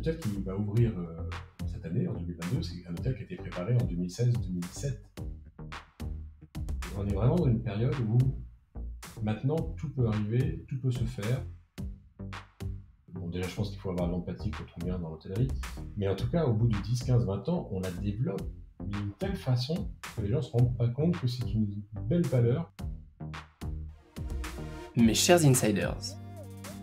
hôtel qui va ouvrir cette année, en 2022. C'est un hôtel qui a été préparé en 2016-2017. On est vraiment dans une période où maintenant tout peut arriver, tout peut se faire. Bon, déjà, je pense qu'il faut avoir l'empathie qu'on trouve bien dans l'hôtellerie. Mais en tout cas, au bout de 10, 15, 20 ans, on la développe d'une telle façon que les gens ne se rendent pas compte que c'est une belle valeur. Mes chers insiders,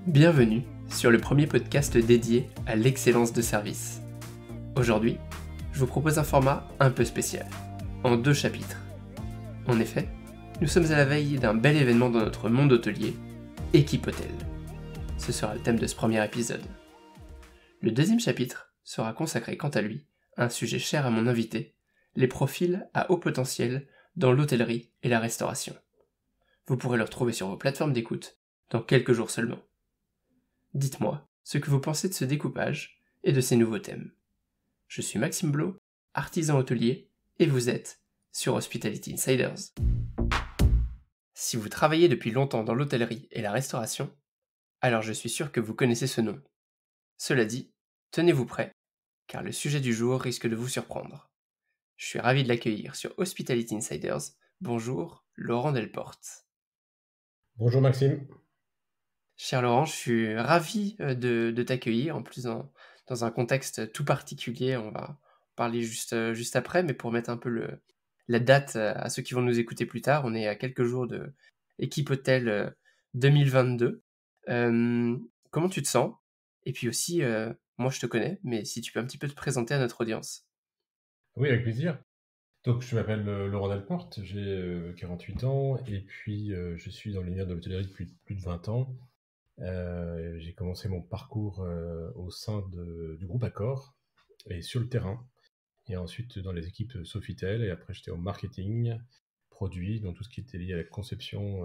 bienvenue sur le premier podcast dédié à l'excellence de service. Aujourd'hui, je vous propose un format un peu spécial, en 2 chapitres. En effet, nous sommes à la veille d'un bel événement dans notre monde hôtelier, Équipe Hôtel. Ce sera le thème de ce premier épisode. Le 2e chapitre sera consacré quant à lui à un sujet cher à mon invité, les profils à haut potentiel dans l'hôtellerie et la restauration. Vous pourrez le retrouver sur vos plateformes d'écoute dans quelques jours seulement. Dites-moi ce que vous pensez de ce découpage et de ces nouveaux thèmes. Je suis Maxime Blot, artisan hôtelier, et vous êtes sur Hospitality Insiders. Si vous travaillez depuis longtemps dans l'hôtellerie et la restauration, alors je suis sûr que vous connaissez ce nom. Cela dit, tenez-vous prêts, car le sujet du jour risque de vous surprendre. Je suis ravi de l'accueillir sur Hospitality Insiders. Bonjour, Laurent Delporte. Bonjour Maxime. Cher Laurent, je suis ravi de t'accueillir, en plus dans un contexte tout particulier. On va parler juste après, mais pour mettre un peu la date à ceux qui vont nous écouter plus tard, on est à quelques jours de Équipe Hôtel 2022. Comment tu te sens ? Et puis aussi, moi je te connais, mais si tu peux un petit peu te présenter à notre audience. Oui, avec plaisir. Donc, je m'appelle Laurent Delporte, j'ai 48 ans et puis je suis dans l'univers de l'hôtellerie depuis plus de 20 ans. J'ai commencé mon parcours au sein du groupe Accor et sur le terrain. Et ensuite dans les équipes Sofitel, et après j'étais au marketing, produit, donc tout ce qui était lié à la conception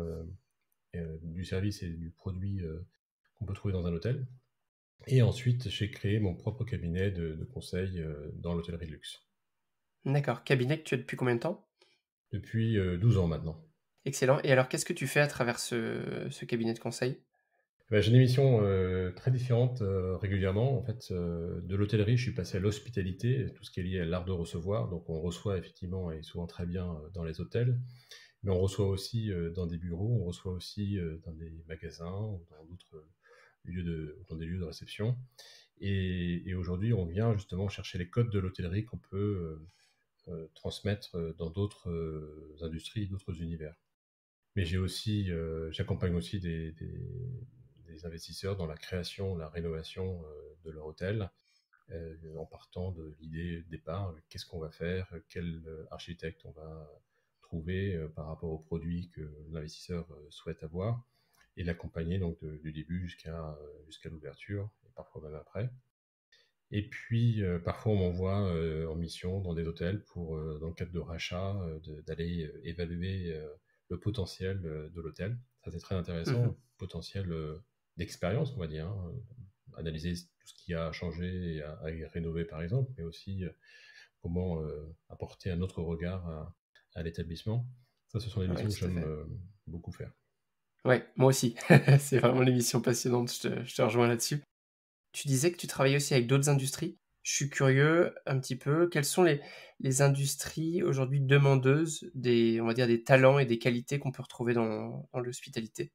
du service et du produit qu'on peut trouver dans un hôtel. Et ensuite j'ai créé mon propre cabinet de conseil dans l'hôtellerie de luxe. D'accord. Cabinet que tu as depuis combien de temps ? Depuis 12 ans maintenant. Excellent. Et alors, qu'est-ce que tu fais à travers ce cabinet de conseil ? J'ai des missions très différentes régulièrement. En fait, de l'hôtellerie, je suis passé à l'hospitalité, tout ce qui est lié à l'art de recevoir. Donc, on reçoit effectivement, et souvent très bien, dans les hôtels, mais on reçoit aussi dans des bureaux, on reçoit aussi dans des magasins ou dans d'autres dans des lieux de réception. Et aujourd'hui, on vient justement chercher les codes de l'hôtellerie qu'on peut transmettre dans d'autres industries, d'autres univers. Mais j'accompagne aussi des investisseurs dans la création, la rénovation de leur hôtel, en partant de l'idée de départ, qu'est-ce qu'on va faire, quel architecte on va trouver par rapport aux produits que l'investisseur souhaite avoir, et l'accompagner donc du début jusqu'à l'ouverture, et parfois même après. Et puis, parfois, on m'envoie en mission dans des hôtels pour, dans le cadre de rachat, d'aller évaluer le potentiel de l'hôtel. Ça, c'est très intéressant, potentiel d'expérience, on va dire. Analyser tout ce qui a changé et à rénover, par exemple, mais aussi comment apporter un autre regard à l'établissement. Ça, ce sont des missions que j'aime beaucoup faire. Ouais, moi aussi. C'est vraiment l'émission passionnante, je te rejoins là-dessus. Tu disais que tu travaillais aussi avec d'autres industries. Je suis curieux un petit peu, quelles sont les industries aujourd'hui demandeuses on va dire des talents et des qualités qu'on peut retrouver dans l'hospitalité ?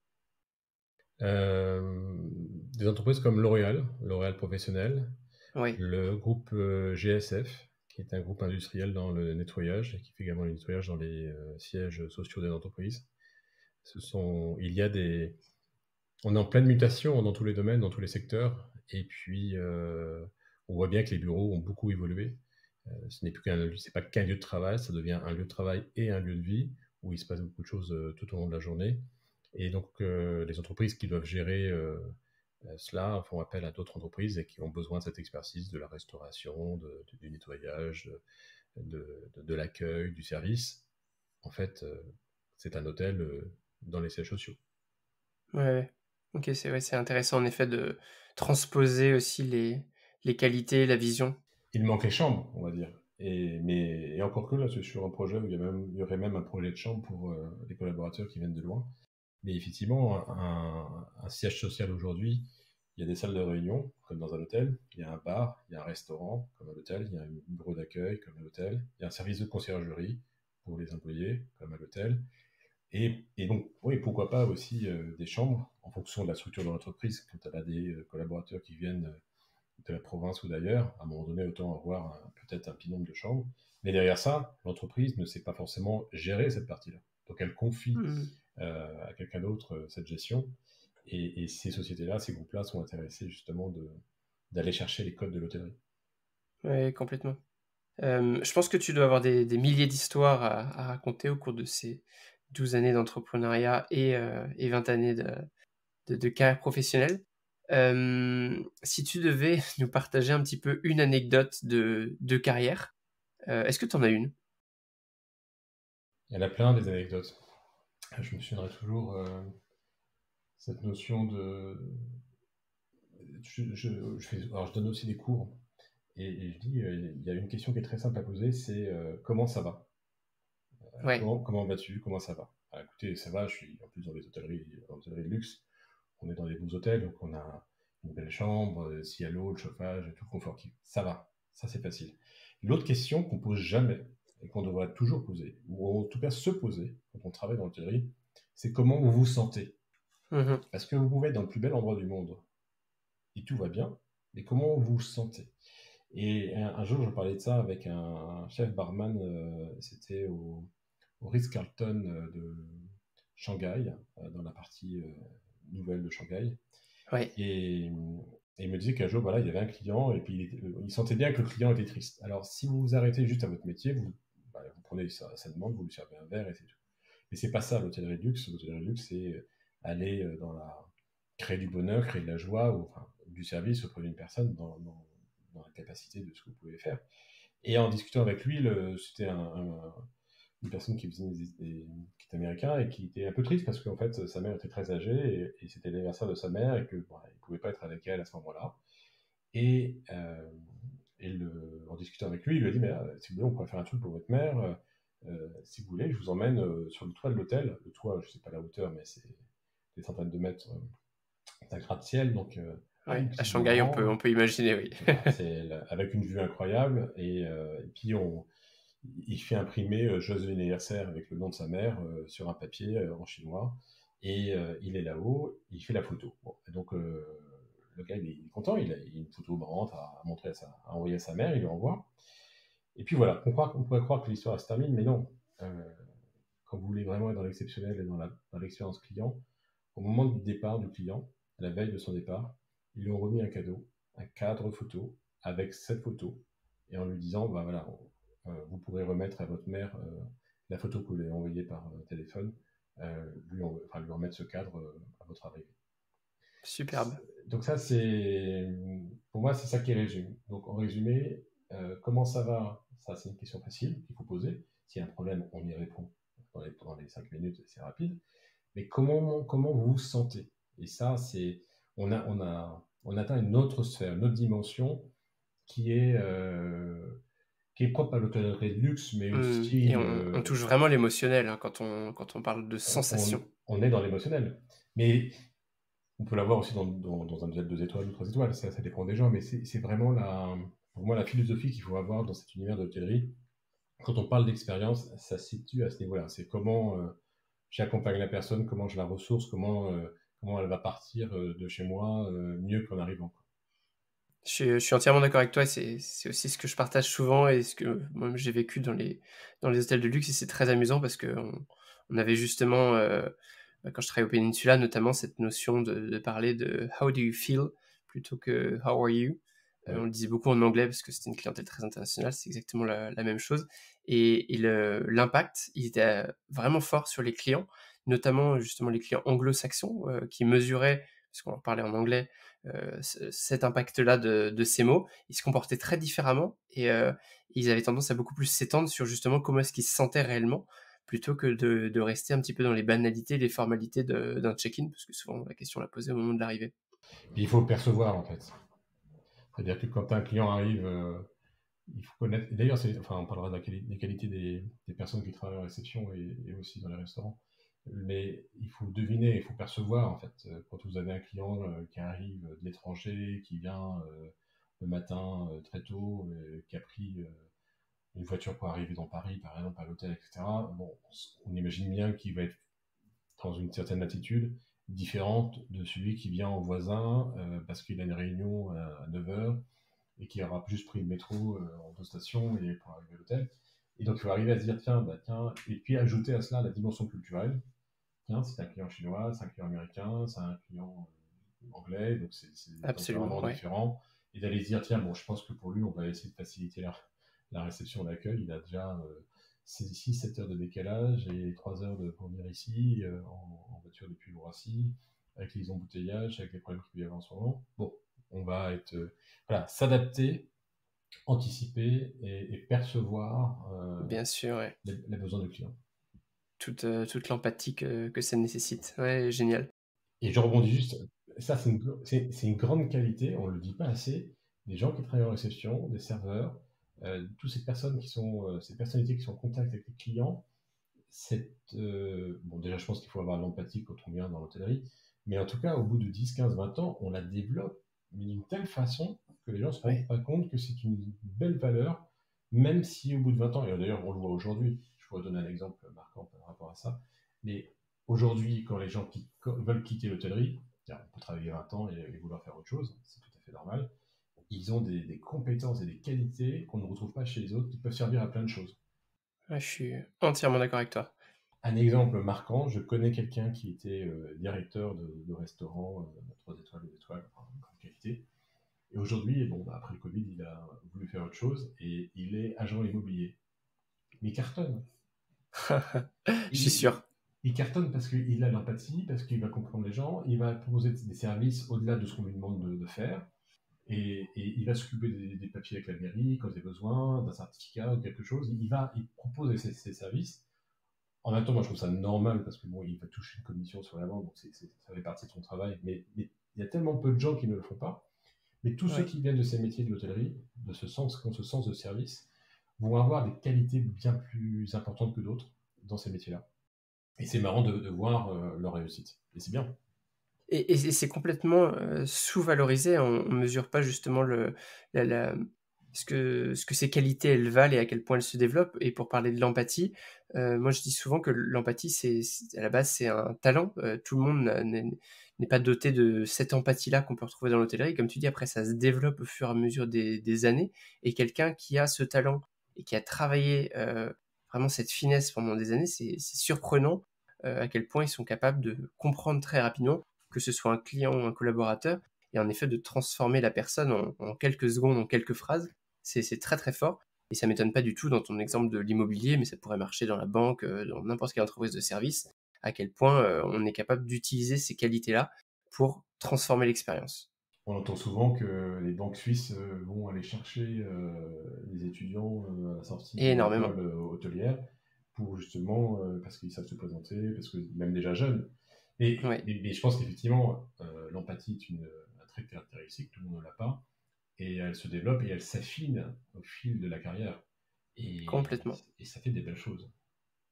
Des entreprises comme L'Oréal Professionnel, Oui. le groupe GSF, qui est un groupe industriel dans le nettoyage et qui fait également le nettoyage dans les sièges sociaux des entreprises. On est en pleine mutation dans tous les domaines, dans tous les secteurs, et puis on voit bien que les bureaux ont beaucoup évolué. C'est pas qu'un lieu de travail, ça devient un lieu de travail et un lieu de vie où il se passe beaucoup de choses tout au long de la journée. Et donc les entreprises qui doivent gérer cela font appel à d'autres entreprises et qui ont besoin de cette expertise de la restauration, du nettoyage, de l'accueil, du service. En fait, c'est un hôtel dans les sièges sociaux. Ouais. Ok, c'est intéressant en effet de transposer aussi les qualités, la vision. Il manque les chambres, on va dire. Et encore que là, c'est sur un projet où il y aurait même un projet de chambre pour les collaborateurs qui viennent de loin. Mais effectivement, un siège social aujourd'hui, il y a des salles de réunion, comme dans un hôtel, il y a un bar, il y a un restaurant, comme à l'hôtel, il y a un bureau d'accueil, comme à l'hôtel, il y a un service de conciergerie pour les employés, comme à l'hôtel. Et donc, oui, pourquoi pas aussi des chambres, en fonction de la structure de l'entreprise. Quand elle a des collaborateurs qui viennent de la province ou d'ailleurs, à un moment donné, autant avoir peut-être un petit nombre de chambres. Mais derrière ça, l'entreprise ne sait pas forcément gérer cette partie-là. Donc elle confie à quelqu'un d'autre cette gestion. Et ces sociétés-là, ces groupes-là sont intéressés justement d'aller chercher les codes de l'hôtellerie. Oui, complètement. Je pense que tu dois avoir des milliers d'histoires à raconter au cours de ces 12 années d'entrepreneuriat et 20 années de carrière professionnelle. Si tu devais nous partager un petit peu une anecdote de carrière, est-ce que tu en as une? Il y en a plein des anecdotes. Je me souviendrai toujours cette notion de... Alors je donne aussi des cours et je dis, il y a une question qui est très simple à poser, c'est comment ça va? Ouais. Comment vas-tu? Comment ça va? Ah, écoutez, ça va, je suis en plus dans l'hôtellerie de luxe. On est dans des beaux hôtels, donc on a une belle chambre, s'il y a l'eau, le chauffage, tout le confort qui... Ça va, ça c'est facile. L'autre question qu'on pose jamais et qu'on devrait toujours poser, ou en tout cas se poser quand on travaille dans l'hôtellerie, c'est comment vous vous sentez. Mhm. Parce que vous pouvez être dans le plus bel endroit du monde et tout va bien, mais comment vous vous sentez? Et un jour, je parlais de ça avec un chef barman, c'était au Ritz-Carlton de Shanghai, dans la partie nouvelle de Shanghai. Ouais. Et il me disait qu'un jour, voilà, il y avait un client et puis il sentait bien que le client était triste. Alors, si vous vous arrêtez juste à votre métier, vous prenez sa demande, vous lui servez un verre et c'est tout. Mais c'est pas ça l'hôtellerie de luxe. L'hôtellerie de luxe, c'est aller créer du bonheur, créer de la joie, ou enfin, du service auprès d'une personne dans la capacité de ce que vous pouvez faire. Et en discutant avec lui, c'était une personne qui est américain et qui était un peu triste parce qu'en fait sa mère était très âgée et c'était l'anniversaire de sa mère et que il pouvait pas être avec elle à ce moment-là. Et, en discutant avec lui, il lui a dit mais si vous voulez, on pourrait faire un truc pour votre mère. Si vous voulez, je vous emmène sur le toit de l'hôtel. Le toit, je sais pas la hauteur, mais c'est des centaines de mètres d'un gratte-ciel, donc Ouais. une À petite Shanghai, bande. on peut imaginer, oui. Avec une vue incroyable et puis il fait imprimer joyeux anniversaire avec le nom de sa mère sur un papier en chinois et il est là-haut, il fait la photo. Bon, et donc le gars il est content, il a une photo marrante à montrer à envoyer à sa mère, il lui envoie. Et puis voilà, on pourrait croire que l'histoire se termine, mais non. Euh, Quand vous voulez vraiment être dans l'exceptionnel et dans l'expérience client, au moment du départ du client, à la veille de son départ, ils lui ont remis un cadeau, un cadre photo avec cette photo, et en lui disant, bah voilà, vous pourrez remettre à votre mère la photo que vous lui avez envoyée par téléphone, lui remettre ce cadre à votre arrivée. Superbe. Donc ça, pour moi, c'est ça qui résume. Donc en résumé, comment ça va? Ça, c'est une question facile qu'il faut poser. S'il y a un problème, on y répond dans les 5 minutes, c'est rapide. Mais comment vous vous sentez? Et ça, on atteint une autre sphère, une autre dimension qui est propre à l'hôtellerie de luxe, mais Et aussi, on touche vraiment l'émotionnel hein, quand on parle de sensation. on est dans l'émotionnel. Mais on peut l'avoir aussi dans un hôtel 2 étoiles ou 3 étoiles, ça dépend des gens, mais c'est vraiment pour moi la philosophie qu'il faut avoir dans cet univers de l'hôtellerie. Quand on parle d'expérience, ça se situe à ce niveau-là. C'est comment j'accompagne la personne, comment je la ressource, comment elle va partir de chez moi mieux qu'en arrivant. Je suis entièrement d'accord avec toi, c'est aussi ce que je partage souvent et ce que moi j'ai vécu dans les hôtels de luxe et c'est très amusant parce qu'on avait justement, quand je travaillais au Peninsula notamment, cette notion de parler de «How do you feel?» plutôt que «How are you?» Ouais. On le disait beaucoup en anglais parce que c'était une clientèle très internationale, c'est exactement la même chose et l'impact, il était vraiment fort sur les clients, notamment justement les clients anglo-saxons, qui mesuraient, parce qu'on leur parlait en anglais, cet impact-là de ces mots, ils se comportaient très différemment et ils avaient tendance à beaucoup plus s'étendre sur justement comment est-ce qu'ils se sentaient réellement, plutôt que de rester un petit peu dans les banalités, les formalités d'un check-in, parce que souvent la question l'a posée au moment de l'arrivée. Et il faut le percevoir en fait. C'est-à-dire que quand un client arrive, il faut connaître. Et d'ailleurs, on parlera des qualités des personnes qui travaillent en réception et aussi dans les restaurants. Mais il faut deviner, il faut percevoir, en fait, quand vous avez un client qui arrive de l'étranger, qui vient le matin très tôt, qui a pris une voiture pour arriver dans Paris, par exemple, à l'hôtel, etc. Bon, on imagine bien qu'il va être dans une certaine attitude différente de celui qui vient en voisin parce qu'il a une réunion à 9 heures et qui aura juste pris le métro en 2 stations et pour arriver à l'hôtel. Et donc, il faut arriver à se dire, tiens, tiens, et puis ajouter à cela la dimension culturelle. Tiens, c'est un client chinois, c'est un client américain, c'est un client anglais, donc c'est des Absolument, tempéraments ouais. différents. Et d'aller se dire, tiens, bon, je pense que pour lui, on va essayer de faciliter la réception d'accueil. Il a déjà 6-7 heures de décalage et 3 heures pour venir ici en voiture depuis Roissy, avec les embouteillages, avec les problèmes qu'il peut y avoir en ce moment. Bon, on va être, voilà, s'adapter, anticiper et percevoir Bien sûr, ouais. les besoins du client. Toute l'empathie que ça nécessite. Ouais, génial. Et je rebondis juste, ça c'est une grande qualité, on ne le dit pas assez, des gens qui travaillent en réception, des serveurs, toutes ces personnes qui sont, ces personnalités qui sont en contact avec les clients, bon déjà je pense qu'il faut avoir de l'empathie quand on vient dans l'hôtellerie, mais en tout cas au bout de 10, 15, 20 ans, on la développe mais d'une telle façon que les gens ne se rendent Ouais. pas compte que c'est une belle valeur, même si au bout de 20 ans, et d'ailleurs on le voit aujourd'hui, je pourrais donner un exemple marquant par rapport à ça, mais aujourd'hui quand les gens veulent quitter l'hôtellerie, on peut travailler 20 ans et vouloir faire autre chose, c'est tout à fait normal, ils ont des compétences et des qualités qu'on ne retrouve pas chez les autres qui peuvent servir à plein de choses. Ouais, je suis entièrement d'accord avec toi. Un exemple marquant, je connais quelqu'un qui était directeur de restaurant 3 étoiles, 2 étoiles, enfin, de grande qualité. Et aujourd'hui, bon, après le Covid, il a voulu faire autre chose et il est agent immobilier. Mais il cartonne. Je suis Il, sûr. il cartonne parce qu'il a l'empathie, parce qu'il va comprendre les gens, il va proposer des services au-delà de ce qu'on lui demande de faire. Et il va s'occuper des papiers avec la mairie quand il a besoin, d'un certificat ou quelque chose. Il propose ses services. En même temps, moi, je trouve ça normal parce que bon, il va toucher une commission sur la vente, donc ça fait partie de son travail. Mais il y a tellement peu de gens qui ne le font pas. Mais tous ceux Ouais. qui viennent de ces métiers de l'hôtellerie, qui ont ce sens de service, vont avoir des qualités bien plus importantes que d'autres dans ces métiers-là. Et c'est marrant de voir leur réussite. Et c'est bien. Et c'est complètement sous-valorisé. On ne mesure pas justement la, la- ce que ces qualités elles valent et à quel point elles se développent. Et pour parler de l'empathie, moi je dis souvent que l'empathie, à la base, c'est un talent. Tout le monde n'est pas doté de cette empathie-là qu'on peut retrouver dans l'hôtellerie. Comme tu dis, après, ça se développe au fur et à mesure des années. Et quelqu'un qui a ce talent et qui a travaillé vraiment cette finesse pendant des années, c'est surprenant à quel point ils sont capables de comprendre très rapidement que ce soit un client ou un collaborateur, et en effet de transformer la personne en quelques secondes, en quelques phrases, c'est très très fort. Et ça m'étonne pas du tout dans ton exemple de l'immobilier, mais ça pourrait marcher dans la banque, dans n'importe quelle entreprise de service, à quel point on est capable d'utiliser ces qualités-là pour transformer l'expérience. On entend souvent que les banques suisses vont aller chercher les étudiants à la sortie Et d'une énormément. école hôtelière pour justement, parce qu'ils savent se présenter, parce que même déjà jeunes. Ouais, Mais je pense qu'effectivement, l'empathie est un trait caractéristique, tout le monde ne l'a pas, et elle se développe et elle s'affine au fil de la carrière. Et, complètement. et ça fait des belles choses.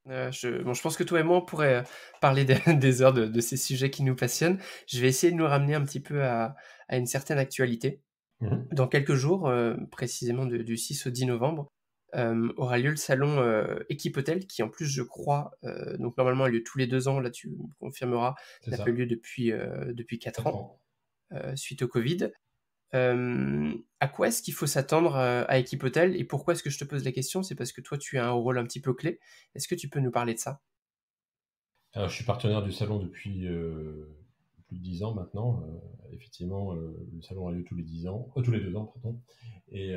Je pense que toi et moi, on pourrait parler des heures de ces sujets qui nous passionnent. Je vais essayer de nous ramener un petit peu à une certaine actualité. Mhm. Dans quelques jours, précisément du 6 au 10 novembre, aura lieu le salon Équipe Hôtel, qui en plus, je crois, donc normalement a lieu tous les 2 ans, là tu me confirmeras, C'est n'a pas ça, lieu depuis 4 4 ans, ans. suite au Covid. À quoi est-ce qu'il faut s'attendre à Équipe Hôtel et pourquoi est-ce que je te pose la question? C'est parce que toi, tu as un rôle un petit peu clé. Est-ce que tu peux nous parler de ça? Alors, je suis partenaire du salon depuis plus de 10 ans maintenant. Effectivement, le salon a lieu tous les 10 ans, tous les 2 ans, pardon. Et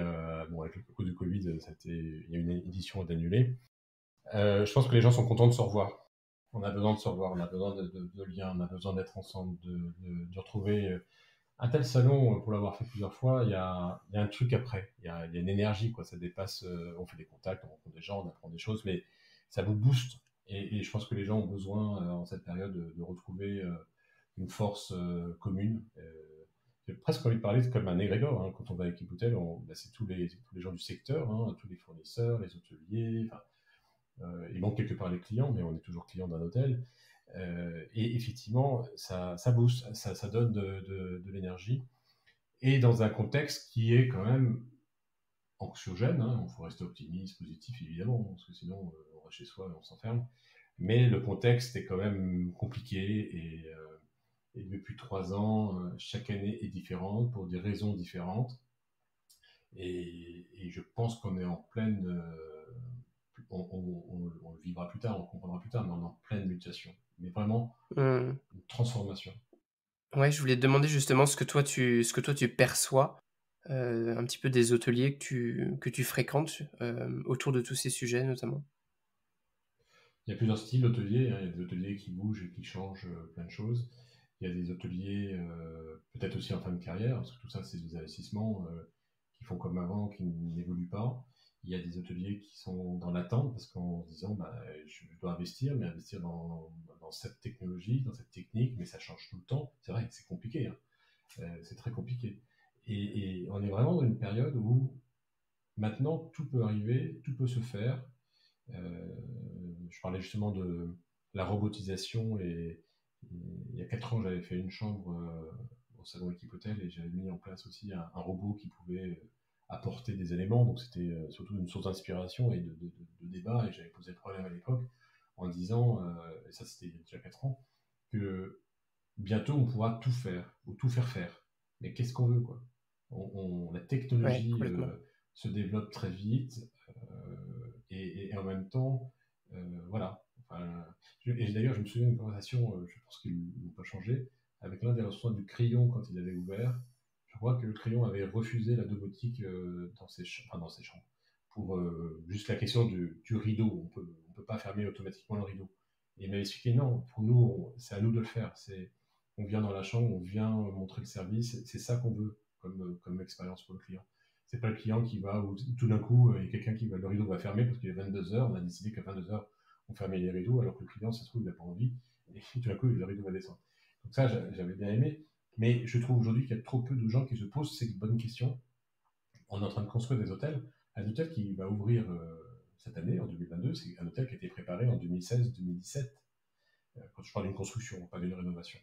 bon, avec le cause du Covid, il y a une édition d'annulée. Je pense que les gens sont contents de se revoir. On a besoin de se revoir, on a besoin de liens, on a besoin d'être ensemble, de retrouver un tel salon, pour l'avoir fait plusieurs fois, il y a un truc après. Il y a une énergie, quoi. Ça dépasse, on fait des contacts, on rencontre des gens, on apprend des choses, mais ça vous booste. Et je pense que les gens ont besoin, en cette période, de retrouver une force commune. J'ai presque envie de parler comme un égrégore. Hein. Quand on va avec Hôtel, bah, c'est tous les gens du secteur, hein, tous les fournisseurs, les hôteliers. Enfin, il manque quelque part les clients, mais on est toujours client d'un hôtel. Et effectivement, ça booste, ça donne de l'énergie. Et dans un contexte qui est quand même anxiogène, hein, il faut rester optimiste, positif évidemment, parce que sinon on reste chez soi et on s'enferme. Mais le contexte est quand même compliqué et depuis 3 ans, chaque année est différente pour des raisons différentes. Et je pense qu'on est en pleine, on le vivra plus tard, on le comprendra plus tard, mais on est en pleine mutation. Mais vraiment Mmh. une transformation. Ouais, je voulais te demander justement ce que toi tu perçois, un petit peu des hôteliers que tu fréquentes, autour de tous ces sujets notamment? Il y a plusieurs styles d'hôteliers, hein. Il y a des hôteliers qui bougent et qui changent plein de choses. Il y a des hôteliers, peut-être aussi en fin de carrière, parce que tout ça, c'est des investissements qui font comme avant, qui n'évoluent pas. Il y a des hôteliers qui sont dans l'attente, parce qu'en se disant, bah, je dois investir, mais investir dans cette technologie, dans cette technique, mais ça change tout le temps. C'est vrai que c'est compliqué, hein. C'est très compliqué. Et on est vraiment dans une période où maintenant, tout peut arriver, tout peut se faire. Euh, je parlais justement de la robotisation et il y a 4 ans, j'avais fait une chambre au salon Équipe Hôtel et j'avais mis en place aussi un robot qui pouvait apporter des éléments. Donc c'était surtout une source d'inspiration et de débat. Et j'avais posé le problème à l'époque en disant, et ça c'était il y a déjà 4 ans, que bientôt on pourra tout faire ou tout faire faire. Mais qu'est-ce qu'on veut, quoi? La Ouais, technologie complètement. se développe très vite et en même temps, voilà. Enfin, et d'ailleurs, je me souviens d'une conversation, je pense qu'ils n'ont pas changé, avec l'un des responsables du Crayon quand il avait ouvert. Je crois que le Crayon avait refusé la domotique enfin, dans ses chambres. Pour juste la question du rideau. On peut pas fermer automatiquement le rideau. Et il m'avait expliqué non, pour nous, c'est à nous de le faire. On vient dans la chambre, on vient montrer le service. C'est ça qu'on veut comme expérience pour le client. C'est pas le client qui va, ou tout d'un coup, il y a quelqu'un le rideau va fermer parce qu'il est 22 heures, on a décidé qu'à 22 heures, on fermait les rideaux, alors que le client, ça se trouve, il n'a pas envie, et tout d'un coup, le rideau va descendre. Donc ça, j'avais bien aimé, mais je trouve aujourd'hui qu'il y a trop peu de gens qui se posent ces bonnes questions. On est en train de construire des hôtels. Un hôtel qui va ouvrir cette année, en 2022, c'est un hôtel qui a été préparé en 2016-2017, quand je parle d'une construction, pas d'une rénovation.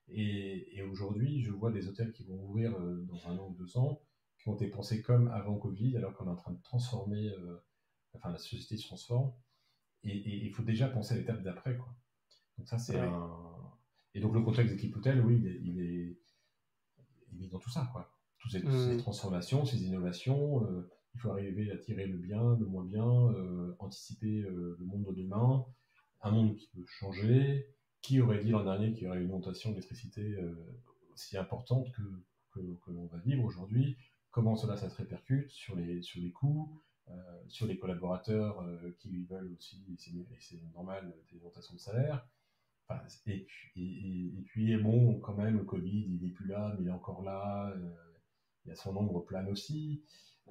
Et aujourd'hui, je vois des hôtels qui vont ouvrir dans 1 an ou 2 ans, qui ont été pensés comme avant Covid, alors qu'on est en train de transformer, enfin la société se transforme, et il faut déjà penser à l'étape d'après, quoi. Donc ça, c'est Ouais. un... Et donc le contexte d'équipe hôtel, oui, il est dans tout ça, quoi. Toutes ces Mmh. transformations, ces innovations, il faut arriver à tirer le bien, le moins bien, anticiper le monde de demain, un monde qui peut changer. Qui aurait dit l'an dernier qu'il y aurait une augmentation d'électricité aussi importante que l'on va vivre aujourd'hui? Comment cela, ça se répercute sur les coûts, sur les collaborateurs qui veulent aussi, et c'est normal, des augmentations de salaire. Enfin, et puis, bon, quand même, le Covid, il n'est plus là, mais il est encore là. Il y a son ombre plane aussi.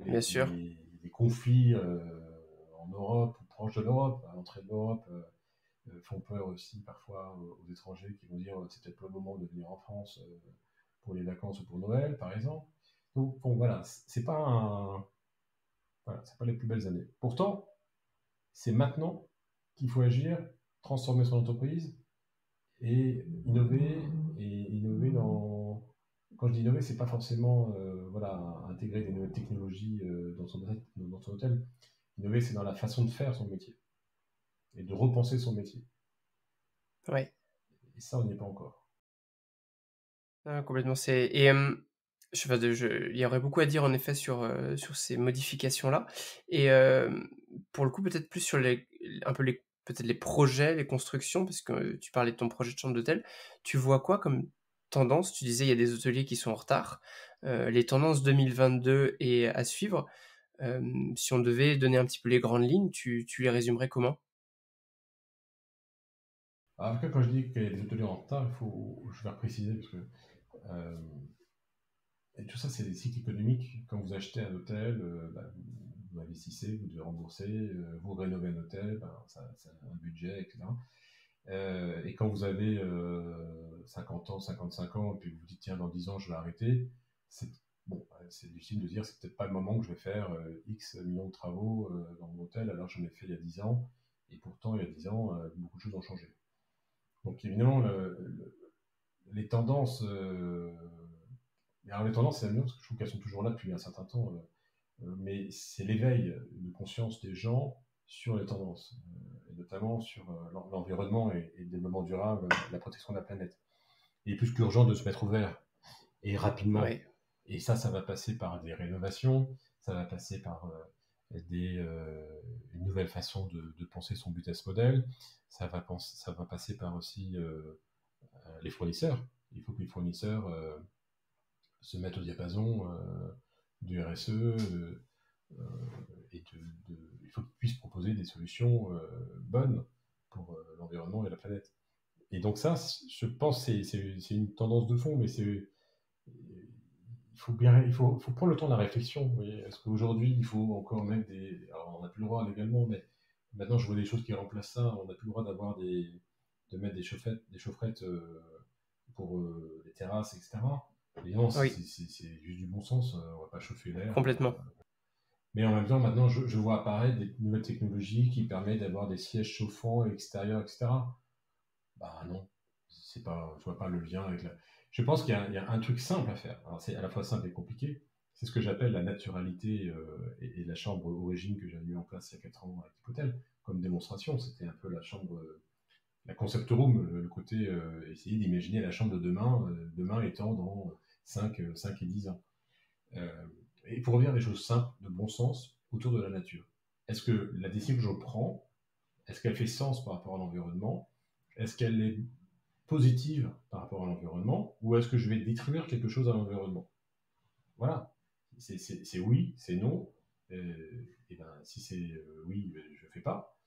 Bien sûr. Les conflits en Europe, ou proche de l'Europe, à l'entrée de l'Europe, font peur aussi parfois aux étrangers qui vont dire c'est peut-être pas le moment de venir en France pour les vacances ou pour Noël, par exemple. Donc, bon, voilà, c'est pas les plus belles années. Pourtant, c'est maintenant qu'il faut agir, transformer son entreprise et innover, dans... Quand je dis innover, c'est pas forcément voilà, intégrer des nouvelles technologies dans son hôtel. Innover, c'est dans la façon de faire son métier et de repenser son métier. Ouais. Et ça, on n'y est pas encore. Ah, complètement, je enfin il y aurait beaucoup à dire en effet sur ces modifications-là et pour le coup, peut-être plus sur un peu peut-être les projets, les constructions, parce que tu parlais de ton projet de chambre d'hôtel. Tu vois quoi comme tendance? Tu disais il y a des hôteliers qui sont en retard. Les tendances 2022 et à suivre, si on devait donner un petit peu les grandes lignes, tu les résumerais comment? Alors, après, quand je dis qu'il y a des hôteliers en retard, je vais préciser parce que euh, et tout ça, c'est des cycles économiques. Quand vous achetez un hôtel, bah, vous investissez, vous devez rembourser, vous rénovez un hôtel, ben, ça a un budget, etc. Et quand vous avez 50 ans, 55 ans, et puis vous vous dites, tiens, dans 10 ans, je vais arrêter, c'est bon, c'est légitime de dire, c'est peut-être pas le moment que je vais faire X millions de travaux dans mon hôtel, alors j'en ai fait il y a 10 ans, et pourtant, il y a 10 ans, beaucoup de choses ont changé. Donc évidemment, les tendances, alors les tendances, c'est la même parce que je trouve qu'elles sont toujours là depuis un certain temps, mais c'est l'éveil de conscience des gens sur les tendances, et notamment sur l'environnement et le développement durable, la protection de la planète. Il est plus qu'urgent de se mettre au vert, et rapidement. Ouais. Et ça va passer par des rénovations, ça va passer par une nouvelle façon de penser son business model, ça va passer par aussi les fournisseurs. Il faut que les fournisseurs se mettent au diapason du RSE, et il faut qu'ils puissent proposer des solutions bonnes pour l'environnement et la planète. Et donc ça, je pense que c'est une tendance de fond, mais il faut prendre le temps de la réflexion. Vous voyez. Est-ce qu'aujourd'hui, il faut encore mettre des... Alors, on n'a plus le droit légalement, mais maintenant, je vois des choses qui remplacent ça. On n'a plus le droit de mettre des chaufferettes pour les terrasses, etc. Et non, Oui, c'est juste du bon sens. On va pas chauffer l'air. complètement. Mais en même temps, maintenant, je vois apparaître des nouvelles technologies qui permettent d'avoir des sièges chauffants extérieurs, etc. Bah non, c'est pas, je vois pas le lien avec la... Je pense qu'il y a un truc simple à faire. Alors c'est à la fois simple et compliqué. C'est ce que j'appelle la naturalité et la chambre origine que j'avais mis en place il y a 4 ans avec Hypotel comme démonstration. C'était un peu la chambre, la concept room, le côté essayer d'imaginer la chambre de demain, demain étant dans 5 et 10 ans. Euh, et pour revenir à des choses simples, de bon sens, autour de la nature. Est-ce que la décision que je prends, est-ce qu'elle fait sens par rapport à l'environnement? Est-ce qu'elle est positive par rapport à l'environnement, ou est-ce que je vais détruire quelque chose à l'environnement? Voilà. C'est oui, c'est non. Et ben, si c'est oui, je ne fais pas.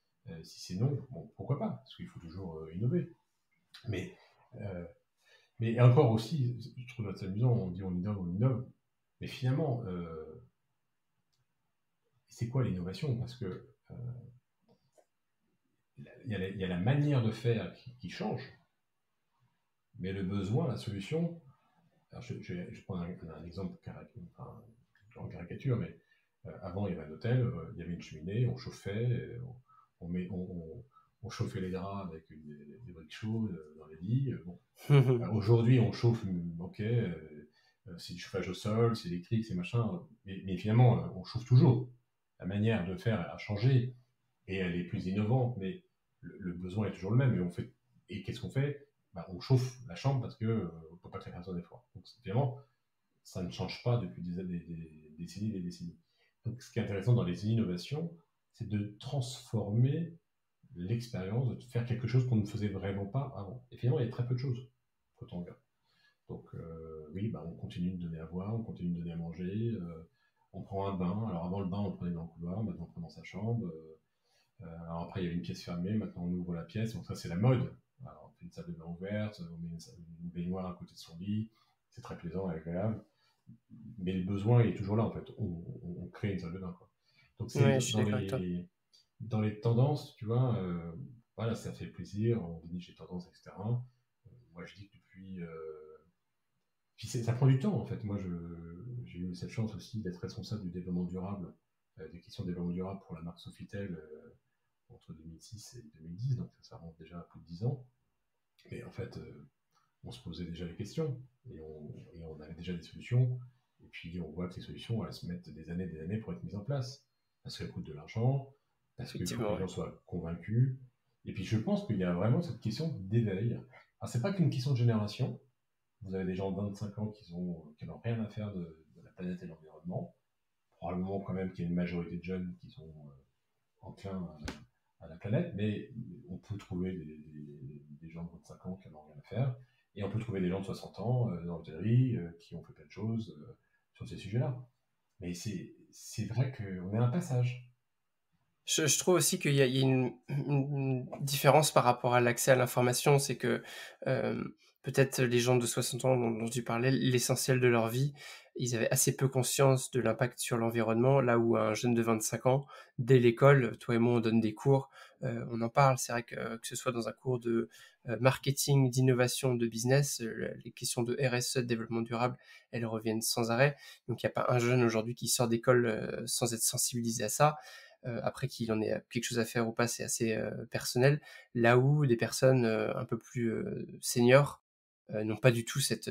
Si c'est non, bon, pourquoi pas? Parce qu'il faut toujours innover. Mais, euh, mais encore aussi, je trouve ça amusant, on dit on innove. Mais finalement, c'est quoi l'innovation? Parce que il y a la manière de faire qui change, mais le besoin, la solution. Alors je prends un exemple en caricature, mais avant il y avait un hôtel, il y avait une cheminée, on chauffait, on chauffait les draps avec des briques chaudes dans les lits. Bon. Aujourd'hui on chauffe, ok, c'est du chauffage au sol, c'est électrique, c'est machin, mais finalement on chauffe toujours. La manière de faire a changé et elle est plus innovante, mais le besoin est toujours le même. Et qu'est-ce qu'on fait? Bah, on chauffe la chambre parce qu'on ne peut pas faire d'effort. Donc finalement, ça ne change pas depuis des décennies et des décennies. Donc ce qui est intéressant dans les innovations, c'est de transformer l'expérience, de faire quelque chose qu'on ne faisait vraiment pas avant. Et finalement, il y a très peu de choses quand on regarde. Donc oui, bah, on continue de donner à boire, on continue de donner à manger, on prend un bain. Alors avant le bain, on le prenait dans le couloir, maintenant on prend dans sa chambre. Alors après, il y avait une pièce fermée, maintenant on ouvre la pièce, donc ça c'est la mode. Alors, on fait une salle de bain ouverte, on met une baignoire à côté de son lit, c'est très plaisant et agréable. Mais le besoin est toujours là en fait, on crée une salle de bain. Quoi. Donc c'est Ouais, je suis d'accord avec toi. dans les tendances, tu vois, voilà, ça fait plaisir, on déniche les tendances, etc. Moi je dis que depuis... puis ça prend du temps en fait. Moi j'ai eu cette chance aussi d'être responsable du développement durable, des questions de développement durable pour la marque Sofitel entre 2006 et 2010, donc ça remonte déjà à plus de 10 ans. Et en fait, on se posait déjà les questions et on avait déjà des solutions. Et puis on voit que les solutions, elles se mettent des années pour être mises en place. Parce qu'elles coûtent de l'argent, parce qu'il faut que Effectivement, les ouais. gens soient convaincus. Et puis je pense qu'il y a vraiment cette question d'éveil. Alors c'est pas qu'une question de génération. Vous avez des gens de 25 ans qui n'ont rien à faire de la planète et de l'environnement. Probablement quand même qu'il y a une majorité de jeunes qui sont enclins à la planète, mais on peut trouver des gens de 25 ans qui n'en ont rien à faire, et on peut trouver des gens de 60 ans dans l'hôtellerie qui ont fait plein de choses sur ces sujets-là. Mais c'est vrai qu'on est à un passage. Je trouve aussi qu'il y a une différence par rapport à l'accès à l'information, c'est que peut-être les gens de 60 ans dont tu parlais, l'essentiel de leur vie, ils avaient assez peu conscience de l'impact sur l'environnement, là où un jeune de 25 ans, dès l'école, toi et moi on donne des cours, on en parle, c'est vrai que ce soit dans un cours de marketing, d'innovation, de business, les questions de RSE, de développement durable, elles reviennent sans arrêt, donc il n'y a pas un jeune aujourd'hui qui sort d'école sans être sensibilisé à ça. après qu'il en ait quelque chose à faire ou pas, c'est assez personnel. Là où des personnes un peu plus seniors n'ont pas du tout cet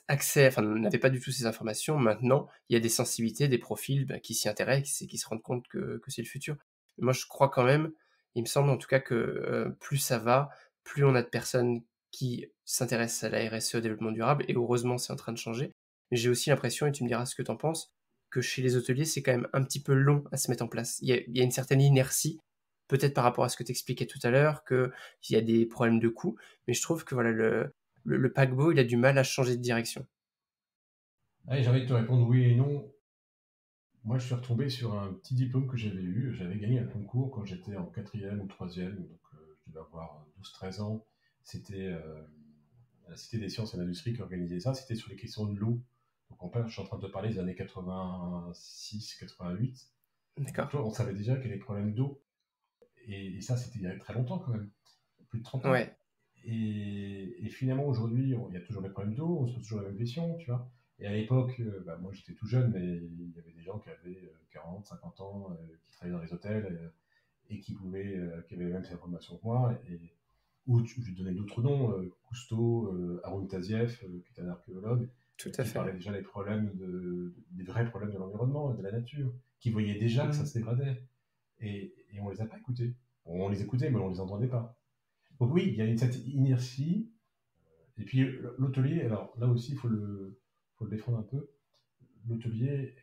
accès, enfin n'avaient pas du tout ces informations. Maintenant, il y a des sensibilités, des profils qui s'y intéressent et qui se rendent compte que c'est le futur. Moi, je crois quand même, il me semble en tout cas que plus ça va, plus on a de personnes qui s'intéressent à la RSE, au développement durable, et heureusement, c'est en train de changer. Mais j'ai aussi l'impression, et tu me diras ce que tu en penses, que chez les hôteliers, c'est quand même un petit peu long à se mettre en place. Il y a une certaine inertie, peut-être par rapport à ce que tu expliquais tout à l'heure, qu'il y a des problèmes de coût, mais je trouve que voilà, le paquebot, il a du mal à changer de direction. Allez, j'ai envie de te répondre oui et non. Moi, je suis retombé sur un petit diplôme que j'avais eu. J'avais gagné un concours quand j'étais en quatrième ou troisième, donc je devais avoir 12-13 ans. C'était la Cité des Sciences et de l'Industrie qui organisait ça. C'était sur les questions de l'eau. Donc, en fait, je suis en train de te parler des années 86-88. Donc, D'accord. toi, on savait déjà qu'il y avait des problèmes d'eau. Et ça, c'était il y a très longtemps quand même, plus de 30 ans. Ouais. Et finalement, aujourd'hui, il y a toujours des problèmes d'eau, on se pose toujours la même question, tu vois. Et à l'époque, moi j'étais tout jeune, mais il y avait des gens qui avaient 40, 50 ans, qui travaillaient dans les hôtels et qui avaient les mêmes informations que moi. Ou je vais te donner d'autres noms, Cousteau, Haroun Tazieff, qui est un archéologue, Tout à qui fait. parlait déjà des vrais problèmes de l'environnement et de la nature, qui voyait déjà que ça se dégradait. Et on les a pas écoutés. On les écoutait, mais on les entendait pas. Donc oui, il y a cette inertie. Et puis l'hôtelier, alors là aussi, faut le défendre un peu. L'hôtelier,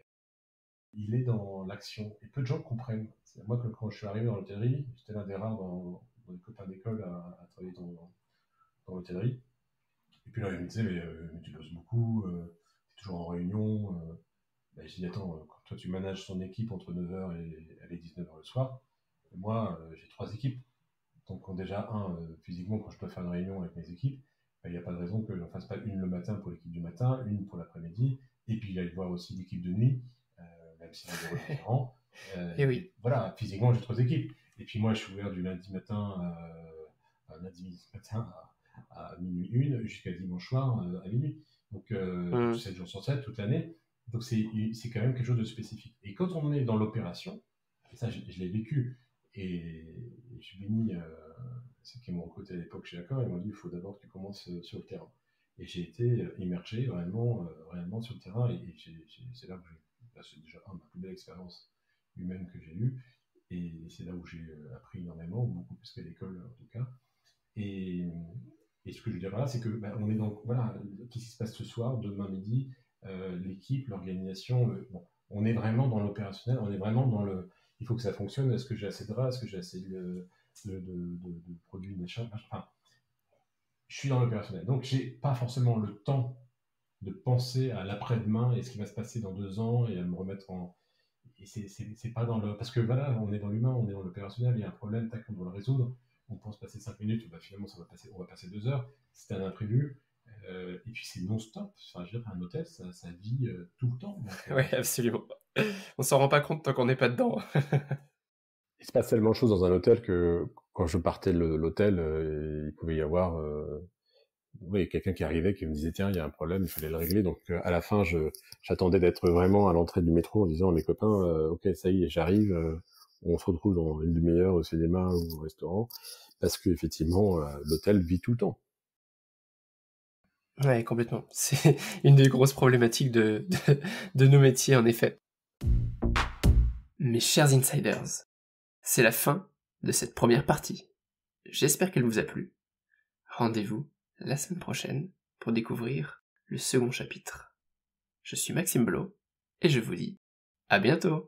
il est dans l'action. Et peu de gens comprennent. Moi, quand je suis arrivé dans l'hôtellerie, j'étais l'un des rares dans les copains d'école à travailler dans l'hôtellerie. Et puis là, il me disait, mais tu bosses beaucoup, tu es toujours en réunion. Je dis, attends, quand toi tu manages son équipe entre 9h et 19h le soir, moi, j'ai 3 équipes. Donc déjà, physiquement, quand je dois faire une réunion avec mes équipes, il n'y a pas de raison que je n'en fasse pas une le matin pour l'équipe du matin, une pour l'après-midi, et puis j'aille voir aussi l'équipe de nuit, même si c'est des rôles différents. Et Et oui. voilà, physiquement, j'ai 3 équipes. Et puis moi, je suis ouvert du lundi matin, lundi matin à minuit une, jusqu'à dimanche soir à minuit. Donc 7 jours sur 7, toute l'année. Donc c'est quand même quelque chose de spécifique. Et quand on est dans l'opération, et ça je l'ai vécu, et je bénis ceux qui m'ont recruté à l'époque chez Accor, ils m'ont dit il faut d'abord que tu commences sur le terrain. Et j'ai été immergé réellement sur le terrain, et c'est là que c'est déjà ma plus belle expérience humaine que j'ai eue, et c'est là où j'ai appris énormément, beaucoup plus qu'à l'école en tout cas. Et, et ce que je veux dire là, c'est que on est donc voilà, qu'est-ce qui se passe ce soir, demain midi, l'équipe, l'organisation, bon, on est vraiment dans l'opérationnel, on est vraiment dans le, il faut que ça fonctionne. Est-ce que j'ai assez de draps, est-ce que j'ai assez de produits, machin. Enfin, je suis dans l'opérationnel, donc j'ai pas forcément le temps de penser à l'après-demain et ce qui va se passer dans 2 ans et à me remettre en. Et c'est pas dans le. Parce que voilà, on est dans l'humain, on est dans l'opérationnel, il y a un problème, tac, on doit le résoudre. On pense passer 5 minutes, finalement on va passer 2 heures. C'est un imprévu. Et puis c'est non-stop. Enfin, je veux dire, un hôtel, ça vit tout le temps. Donc, Ouais, absolument. On s'en rend pas compte tant qu'on n'est pas dedans. il se passe tellement de choses dans un hôtel que quand je partais de l'hôtel, il pouvait y avoir quelqu'un qui arrivait qui me disait tiens, il y a un problème, il fallait le régler. Donc à la fin, j'attendais d'être vraiment à l'entrée du métro en disant à mes copains ok, ça y est, j'arrive, on se retrouve dans une demi-heure au cinéma ou au restaurant, parce que effectivement l'hôtel vit tout le temps. Ouais, complètement. C'est une des grosses problématiques de nos métiers, en effet. Mes chers insiders, c'est la fin de cette première partie. J'espère qu'elle vous a plu. Rendez-vous la semaine prochaine pour découvrir le second chapitre. Je suis Maxime Blo et je vous dis à bientôt.